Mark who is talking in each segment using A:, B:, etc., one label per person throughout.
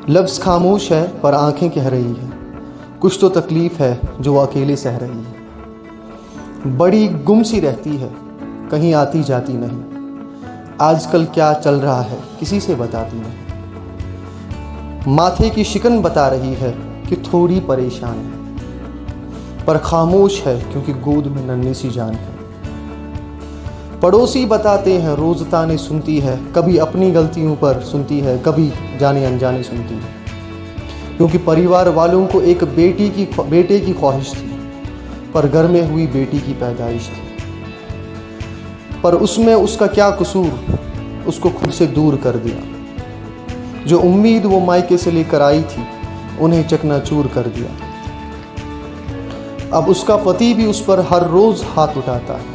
A: लफ्ज़ खामोश है पर आंखें कह रही है, कुछ तो तकलीफ़ है जो वो अकेले सह रही है। बड़ी गुम सी रहती है, कहीं आती जाती नहीं, आजकल क्या चल रहा है किसी से बताती नहीं। माथे की शिकन बता रही है कि थोड़ी परेशान है, पर खामोश है क्योंकि गोद में नन्ही सी जान है। पड़ोसी बताते हैं रोज़ ताने सुनती है, कभी अपनी गलतियों पर सुनती है, कभी जाने अनजाने सुनती है। क्योंकि परिवार वालों को एक बेटे की ख्वाहिश थी, पर घर में हुई बेटी की पैदाइश थी। पर उसमें उसका क्या कसूर, उसको खुद से दूर कर दिया। जो उम्मीद वो मायके से लेकर आई थी, उन्हें चकनाचूर कर दिया। अब उसका पति भी उस पर हर रोज़ हाथ उठाता है,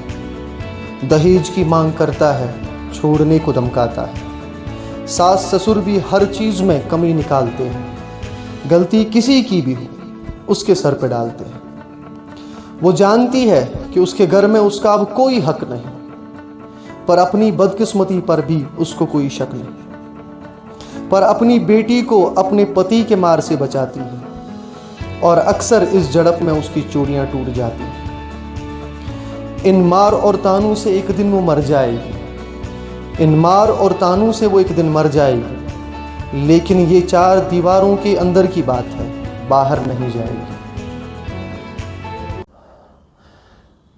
A: दहेज की मांग करता है, छोड़ने को धमकाता है। सास ससुर भी हर चीज़ में कमी निकालते हैं, गलती किसी की भी हो उसके सर पे डालते हैं। वो जानती है कि उसके घर में उसका अब कोई हक नहीं, पर अपनी बदकिस्मती पर भी उसको कोई शक नहीं। पर अपनी बेटी को अपने पति के मार से बचाती है, और अक्सर इस झड़प में उसकी चूड़ियाँ टूट जाती हैं। इन मार और तानों से एक दिन वो मर जाएगी, इन मार और तानों से वो एक दिन मर जाएगी, लेकिन ये चार दीवारों के अंदर की बात है, बाहर नहीं जाएगी।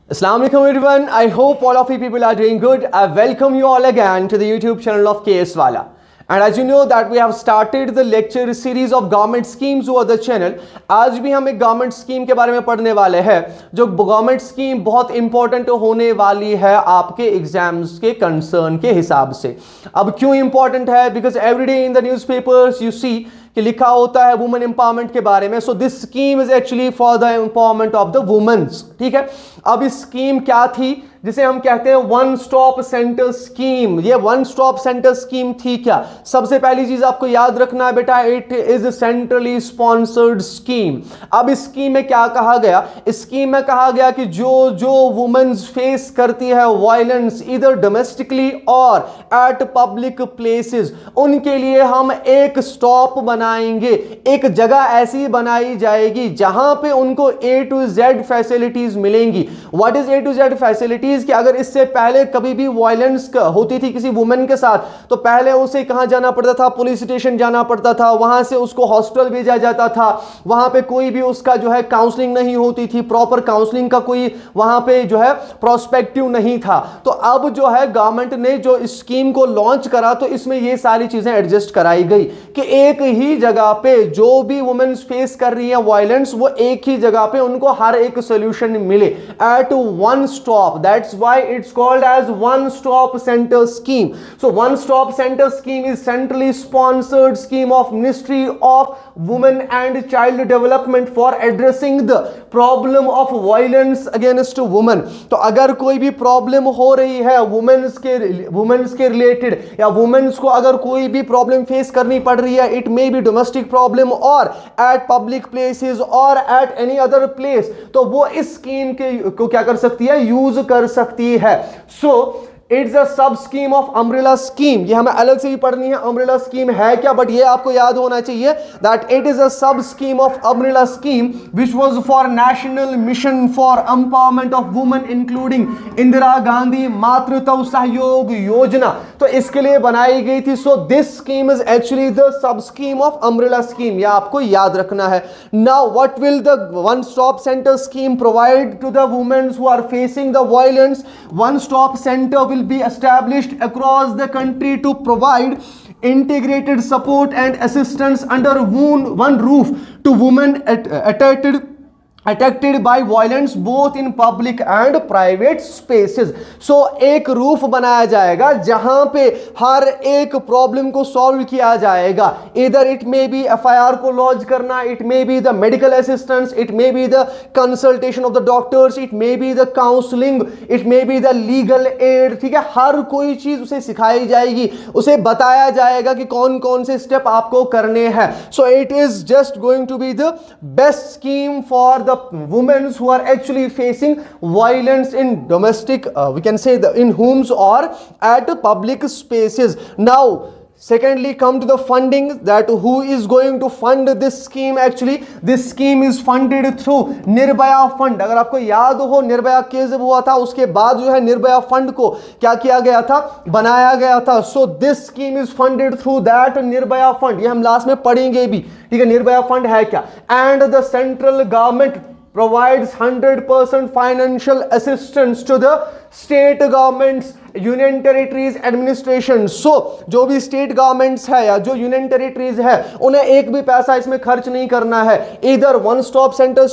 B: Assalamu alaikum everyone. I hope all of you people are doing good. I welcome you all again to the YouTube channel of KS Wala. And as you know that we have started the lecture series of government schemes over the channel. आज भी हम एक government scheme के बारे में पढ़ने वाले हैं, जो गवर्नमेंट स्कीम बहुत इंपॉर्टेंट होने वाली है आपके एग्जाम्स के कंसर्न के हिसाब से। अब क्यों इंपॉर्टेंट है? Because everyday in the newspapers you see कि लिखा होता है वुमेन एम्पावरमेंट के बारे में। So this scheme is actually for the empowerment of the womens. ठीक है, अब इस स्कीम क्या थी, जिसे हम कहते हैं वन स्टॉप सेंटर स्कीम। ये वन स्टॉप सेंटर स्कीम थी क्या? सबसे पहली चीज आपको याद रखना है बेटा, it is centrally sponsored scheme. अब इस स्कीम में क्या कहा गया? इस स्कीम में कहा गया कि जो वुमेन्स फेस करती है वायलेंस इधर डोमेस्टिकली और एट पब्लिक प्लेसेस, उनके लिए हम एक स्टॉप बनाएंगे, एक जगह ऐसी बनाई जाएगी जहां पे उनको A to Z फैसिलिटीज मिलेंगी। What is A to Z facilities? कि अगर इससे पहले कभी भी वायलेंस होती थी किसी वुमेन के साथ, तो पहले उसे कहां जाना पड़ता था? पुलिस स्टेशन जाना पड़ता था, वहां से उसको हॉस्पिटल भेजा जाता था, वहां पे कोई भी उसका जो है काउंसलिंग नहीं होती थी, प्रॉपर काउंसलिंग का कोई वहां पे जो है प्रोस्पेक्टिव नहीं था। तो अब जो है गवर्नमेंट ने जो इस स्कीम को लॉन्च करा, तो इसमें ये सारी चीजें एडजस्ट कराई गई कि एक ही जगह पे जो भी वुमेन फेस कर रही है वायलेंस, वो एक ही जगह पे उनको हर एक सोल्यूशन मिले at one stop. That's why it's called as one stop center scheme. So one stop center scheme is centrally sponsored scheme of Ministry of Women and Child Development for addressing the problem of violence against women. तो अगर कोई भी problem हो रही है women's के related, या women's को अगर कोई भी प्रॉब्लम फेस करनी पड़ रही है, it may be domestic problem और एट पब्लिक प्लेसेस और एट एनी अदर प्लेस, तो वो इस स्कीम के को क्या कर सकती है? यूज कर सकती है। So it's a sub scheme of umbrella scheme. ये हमें अलग से भी पढ़नी है, अम्ब्रेला स्कीम है क्या, बट ये आपको याद होना चाहिए that it is a sub scheme of umbrella scheme which was for national mission for empowerment of women including Indira Gandhi Matritva Sahyog Yojana. तो इसके लिए बनाई गई थी। So this scheme is actually the sub scheme of umbrella scheme, यह आपको याद रखना है। Now what will the one stop centre scheme provide to the women who are facing the violence? One stop centre will be established across the country to provide integrated support and assistance under one roof to women attacked by violence both in public and private spaces. So एक roof बनाया जाएगा जहां पे हर एक problem को solve किया जाएगा। इधर इट मे बी FIR को लॉन्च करना, it may be the medical assistance, it may be the consultation of the doctors, it may be the counselling, it may be the legal aid. ठीक है, हर कोई चीज उसे सिखाई जाएगी, उसे बताया जाएगा कि कौन कौन से स्टेप आपको करने हैं। So it is just going to be the best scheme for the women who are actually facing violence in domestic we can say in homes or at public spaces. Now Secondly, come to the funding, that who is going to fund this scheme. Actually this scheme is funded through Nirbhaya fund. अगर आपको याद हो Nirbhaya case जब हुआ था उसके बाद जो है निर्भया फंड को क्या किया गया था, बनाया गया था. सो this scheme is funded through that Nirbhaya fund. ये हम लास्ट में पढ़ेंगे भी, ठीक है, निर्भया फंड है क्या. And the central government provides 100% financial assistance to the state governments, union territories administration. So जो भी स्टेट गवर्नमेंट्स है या जो यूनियन टेरिटरीज है उन्हें एक भी पैसा इसमें खर्च नहीं करना है. इधर वन स्टॉप सेंटर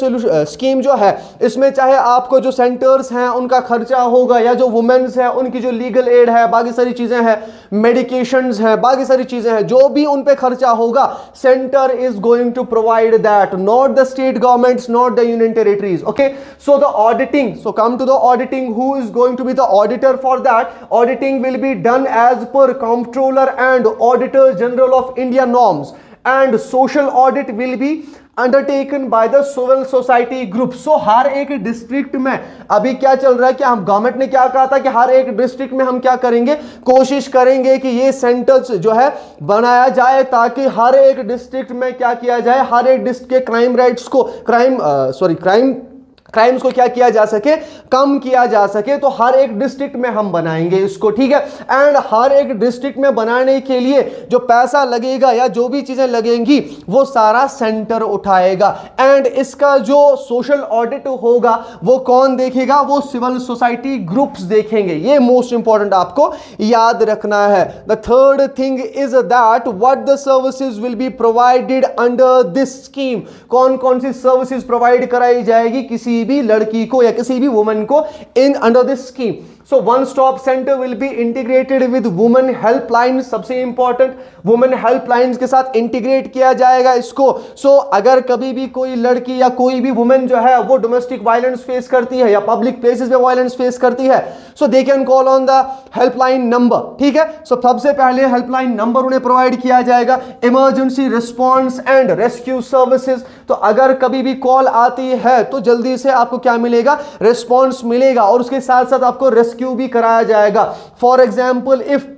B: स्कीम जो है इसमें चाहे आपको जो सेंटर्स हैं उनका खर्चा होगा या जो वुमेन्स है उनकी जो लीगल एड है, बाकी सारी चीजें हैं, मेडिकेशंस हैं, बाकी सारी चीजें हैं, जो भी उन पे खर्चा होगा centre is going to provide that, not the state governments, not the union territories. Okay, so the auditing, so come to the auditing. Who is going to be the auditor for that? Auditing will be done as per Comptroller and Auditor General of India norms, and social audit will be undertaken by the civil society group. So हर एक district में अभी क्या चल रहा है कि हम गवर्नमेंट ने क्या कहा था कि हर एक डिस्ट्रिक्ट में हम क्या करेंगे, कोशिश करेंगे कि ये सेंटर्स जो है बनाया जाए ताकि हर एक डिस्ट्रिक्ट में क्या किया जाए, हर एक डिस्ट्रिक्ट के क्राइम रेट्स को क्राइम्स को क्या किया जा सके, कम किया जा सके. तो हर एक डिस्ट्रिक्ट में हम बनाएंगे इसको, ठीक है. एंड हर एक डिस्ट्रिक्ट में बनाने के लिए जो पैसा लगेगा या जो भी चीजें लगेंगी वो सारा सेंटर उठाएगा. एंड इसका जो सोशल ऑडिट होगा वो कौन देखेगा, वो सिविल सोसाइटी ग्रुप्स देखेंगे. ये मोस्ट इंपॉर्टेंट आपको याद रखना है. The third thing is that what the services will be provided under this scheme. कौन कौन सी सर्विसेज प्रोवाइड कराई जाएगी किसी भी लड़की को या किसी भी वुमन को in under this scheme. So one stop centre will be integrated with women helpline. सबसे इंपॉर्टेंट, वुमेन हेल्पलाइंस के साथ इंटीग्रेट किया जाएगा इसको. सो अगर कभी भी कोई लड़की या कोई भी वुमेन जो है वो डोमेस्टिक वायलेंस फेस करती है या पब्लिक प्लेसेस पे वायलेंस फेस करती है, so they can call on the helpline number, ठीक है. सो सबसे पहले हेल्पलाइन नंबर उन्हें प्रोवाइड किया जाएगा. Emergency response and rescue services. तो अगर कभी भी कॉल आती है तो जल्दी से आपको क्या मिलेगा, रिस्पॉन्स मिलेगा और उसके साथ साथ आपको रेस्क्यू भी कराया जाएगा. For example if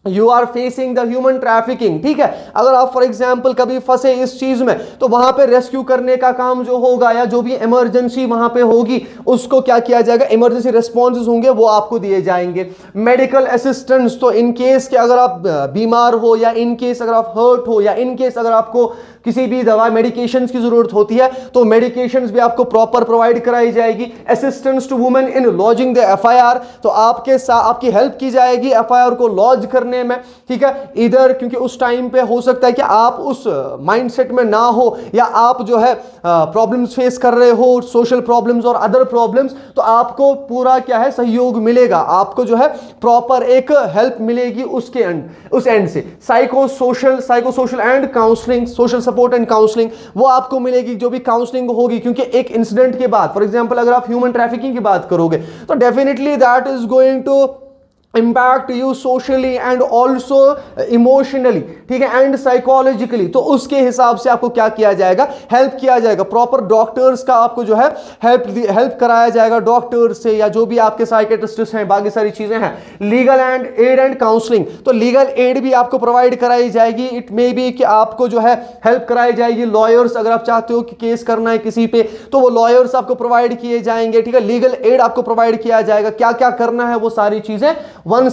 B: you are facing the human trafficking, ठीक है, अगर आप फॉर एग्जाम्पल कभी फंसे इस चीज में तो वहां पे रेस्क्यू करने का काम जो होगा या जो भी इमरजेंसी वहां पे होगी उसको क्या किया जाएगा, इमरजेंसी रिस्पॉन्सेज होंगे वो आपको दिए जाएंगे. मेडिकल असिस्टेंस, तो इन केस के अगर आप बीमार हो या इन केस अगर आप हर्ट हो या इन केस अगर आपको किसी भी दवा मेडिकेशंस की जरूरत होती है तो मेडिकेशंस भी आपको प्रॉपर प्रोवाइड कराई जाएगी. Assistance to women in lodging the FIR, तो आपके साथ आपकी हेल्प की जाएगी एफआईआर को लॉज करने में, ठीक है. इधर क्योंकि उस टाइम पे हो सकता है कि आप उस माइंडसेट में ना हो या आप जो है प्रॉब्लम्स फेस कर रहे हो, सोशल प्रॉब्लम्स और अदर प्रॉब्लम्स, तो आपको पूरा क्या है सहयोग मिलेगा, आपको जो है प्रॉपर एक हेल्प मिलेगी उसके उस एंड से. Psycho social and counselling, social support and counselling वो आपको मिलेगी जो भी काउंसलिंग होगी. क्योंकि एक इंसिडेंट के बाद फॉर एग्जांपल अगर आप ह्यूमन ट्रैफिकिंग की बात करोगे तो definitely that is going to impact you socially and also emotionally, ठीक है, एंड साइकोलॉजिकली. तो उसके हिसाब से आपको क्या किया जाएगा, हेल्प किया जाएगा. प्रॉपर डॉक्टर्स का आपको जो है हेल्प कराया जाएगा डॉक्टर से या जो भी आपके साइकेट्रिस्ट हैं, बाकी सारी चीजें हैं. Legal and aid and counselling, तो लीगल एड भी आपको प्रोवाइड कराई जाएगी. इट मे बी कि आपको जो है हेल्प कराई जाएगी. लॉयर्स, अगर आप चाहते हो कि केस करना है किसी पे तो वो लॉयर्स आपको प्रोवाइड किए जाएंगे, ठीक है. लीगल एड आपको प्रोवाइड किया जाएगा. क्या क्या करना है वो सारी चीजें वन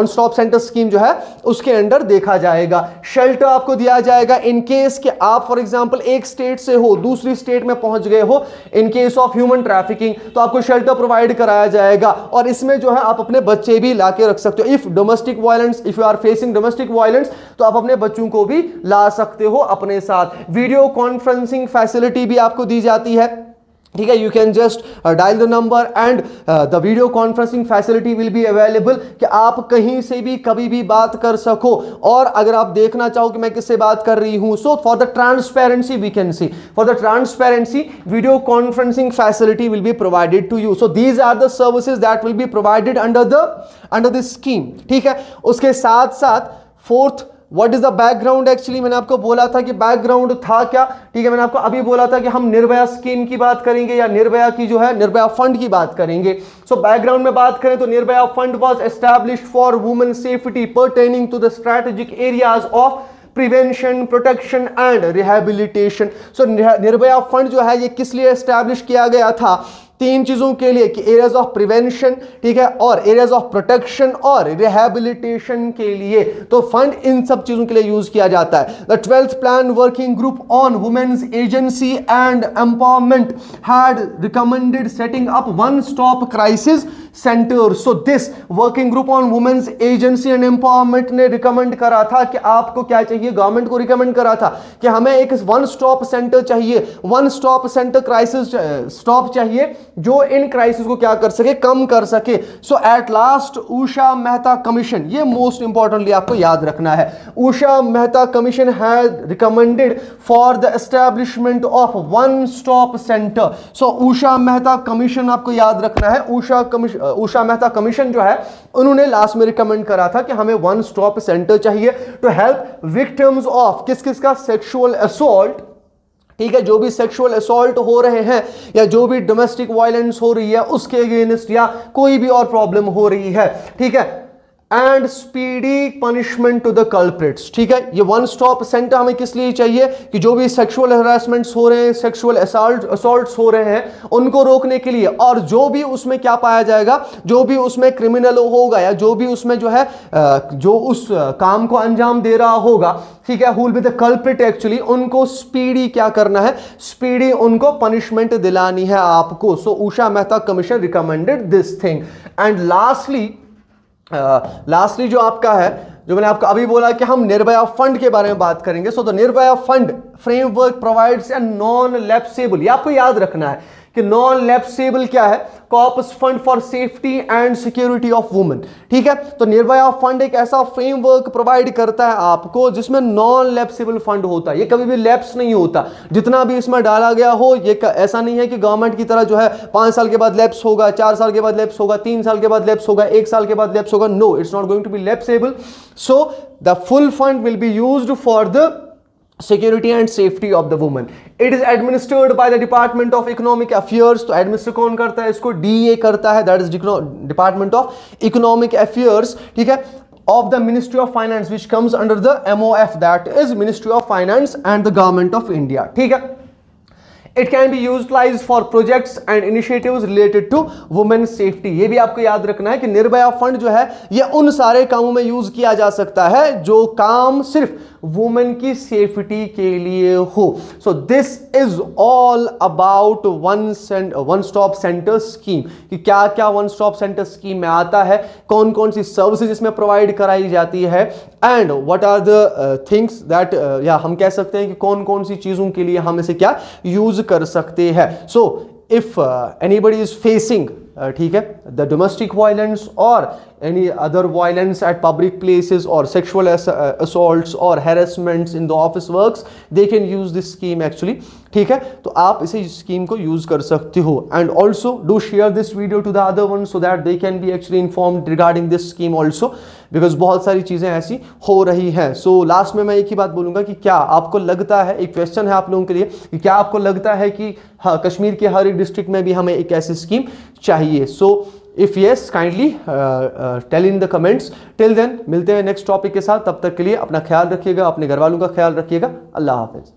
B: स्टॉप सेंटर स्कीम जो है उसके अंडर देखा जाएगा. शेल्टर आपको दिया जाएगा इन केस कि आप फॉर एग्जांपल एक स्टेट से हो दूसरी स्टेट में पहुंच गए हो in case of human trafficking, तो आपको शेल्टर प्रोवाइड कराया जाएगा. और इसमें जो है आप अपने बच्चे भी लाके रख सकते हो. If domestic violence, if you are facing domestic violence तो आप अपने बच्चों को भी ला सकते हो अपने साथ. वीडियो कॉन्फ्रेंसिंग फैसिलिटी भी आपको दी जाती है, ठीक है. You can just dial the number and the video conferencing facility will be available कि आप कहीं से भी कभी भी बात कर सको. और अगर आप देखना चाहो कि मैं किससे बात कर रही हूं, so for the transparency we can see, for the transparency video conferencing facility will be provided to you. So these are the services that will be provided under this scheme, ठीक है. उसके साथ साथ fourth what is the background actually, मैंने आपको बोला था कि बैकग्राउंड था क्या, ठीक है। मैंने आपको अभी बोला था कि हम निर्भया स्कीम की बात करेंगे या निर्भया की जो है निर्भया फंड की बात करेंगे। सो बैकग्राउंड में बात करें तो Nirbhaya fund was established for women safety pertaining to the strategic areas of prevention, protection and rehabilitation. So Nirbhaya fund जो है ये किस लिए एस्टैब्लिश किया गया था, 3 चीजों के लिए, कि एरियाज ऑफ प्रिवेंशन, ठीक है, और एरियाज ऑफ प्रोटेक्शन और रिहेबिलिटेशन के लिए। तो फंड इन सब चीजों के लिए यूज किया जाता है। The 12th plan working group on women's agency and empowerment had recommended setting up one stop crisis centre. So this working group on women's agency and empowerment ने रिकमेंड करा था कि आपको क्या चाहिए, गवर्नमेंट को रिकमेंड करा था कि हमें एक वन स्टॉप सेंटर चाहिए, one stop centre crisis stop चाहिए जो इन क्राइसिस को क्या कर सके, कम कर सके। So at last Usha Mehta commission, ये मोस्ट इंपॉर्टेंटली आपको याद रखना है, Usha Mehta commission had recommended for the establishment of one stop centre. So Usha Mehta commission आपको याद रखना है, उषा मेहता कमीशन जो है उन्होंने लास्ट में रिकमेंड करा था कि हमें वन स्टॉप सेंटर चाहिए टू हेल्प विक्टिम्स ऑफ किस किस का, सेक्सुअल असॉल्ट, ठीक है, जो भी सेक्सुअल असॉल्ट हो रहे हैं या जो भी डोमेस्टिक वायलेंस हो रही है उसके अगेंस्ट या कोई भी और प्रॉब्लम हो रही है, ठीक है, and speedy punishment to the culprits. ठीक है, ये वन स्टॉप सेंटर हमें किस लिए चाहिए कि जो भी सेक्सुअल हरासमेंट्स हो रहे हैं, सेक्सुअल असॉल्ट्स हो रहे हैं, उनको रोकने के लिए, और जो भी उसमें क्या पाया जाएगा, जो भी उसमें क्रिमिनल होगा या जो भी उसमें जो है जो उस काम को अंजाम दे रहा होगा, ठीक है, who will be the culprit actually, उनको स्पीडी क्या करना है, स्पीडी उनको पनिशमेंट दिलानी है आपको। So Usha Mehta commission recommended this thing. And lastly जो आपका है, जो मैंने आपको अभी बोला कि हम निर्भया फंड के बारे में बात करेंगे। So the Nirbhaya fund framework provides a non lapsable, ये आपको याद रखना है कि नॉन लैप्सेबल क्या है, corpus fund for safety and security of women. ठीक है, तो निर्भया फंड एक ऐसा फ्रेमवर्क प्रोवाइड करता है आपको जिसमें नॉन लैप्सेबल फंड होता है, ये कभी भी लैप्स नहीं होता, जितना भी इसमें डाला गया हो। ये ऐसा नहीं है कि गवर्नमेंट की तरह जो है 5 साल के बाद लैप्स होगा, 4 साल के बाद लैप्स होगा, 3 साल के बाद लैप्स होगा, 1 साल के बाद लैप्स होगा। No, it's not going to be lapsable. So the full fund will be used for the security and safety of the woman. It is administered by the Department of Economic Affairs. तो administer कौन करता है इसको, DEA करता है, that is Department of Economic Affairs, ठीक है, of the Ministry of Finance, which comes under the MOF, that is Ministry of Finance and the Government of India. ठीक है, It can be utilized for projects and initiatives related to women safety. ये भी आपको याद रखना है कि Nirbhaya fund जो है ये उन सारे कामों में यूज किया जा सकता है जो काम सिर्फ वुमेन की सेफ्टी के लिए हो। So this is all about one stop centre scheme, कि क्या क्या वन स्टॉप सेंटर स्कीम में आता है, कौन कौन सी सर्विसेज इसमें प्रोवाइड कराई जाती है, and what are the things that, या हम कह सकते हैं कि कौन कौन सी चीजों के लिए हम इसे क्या यूज कर सकते हैं। So if anybody is facing, ठीक है, द डोमेस्टिक वायलेंस और any other violence at public places or sexual assaults or harassments in the office works, they can use this scheme actually. ठीक है, तो आप इसे स्कीम को यूज कर सकते हो। And also do share this video to the other one so that they can be actually informed regarding this scheme also, because बहुत सारी चीजें ऐसी हो रही हैं। सो लास्ट में मैं एक ही बात बोलूंगा कि क्या आपको लगता है, एक क्वेश्चन है आप लोगों के लिए, कि क्या आपको लगता है कि हाँ, कश्मीर के हर एक डिस्ट्रिक्ट में भी हमें एक ऐसी स्कीम चाहिए? So if yes, kindly tell in the comments. Till then मिलते हैं नेक्स्ट टॉपिक के साथ, तब तक के लिए अपना ख्याल रखिएगा, अपने घर वालों का ख्याल रखिएगा। अल्लाह हाफिज।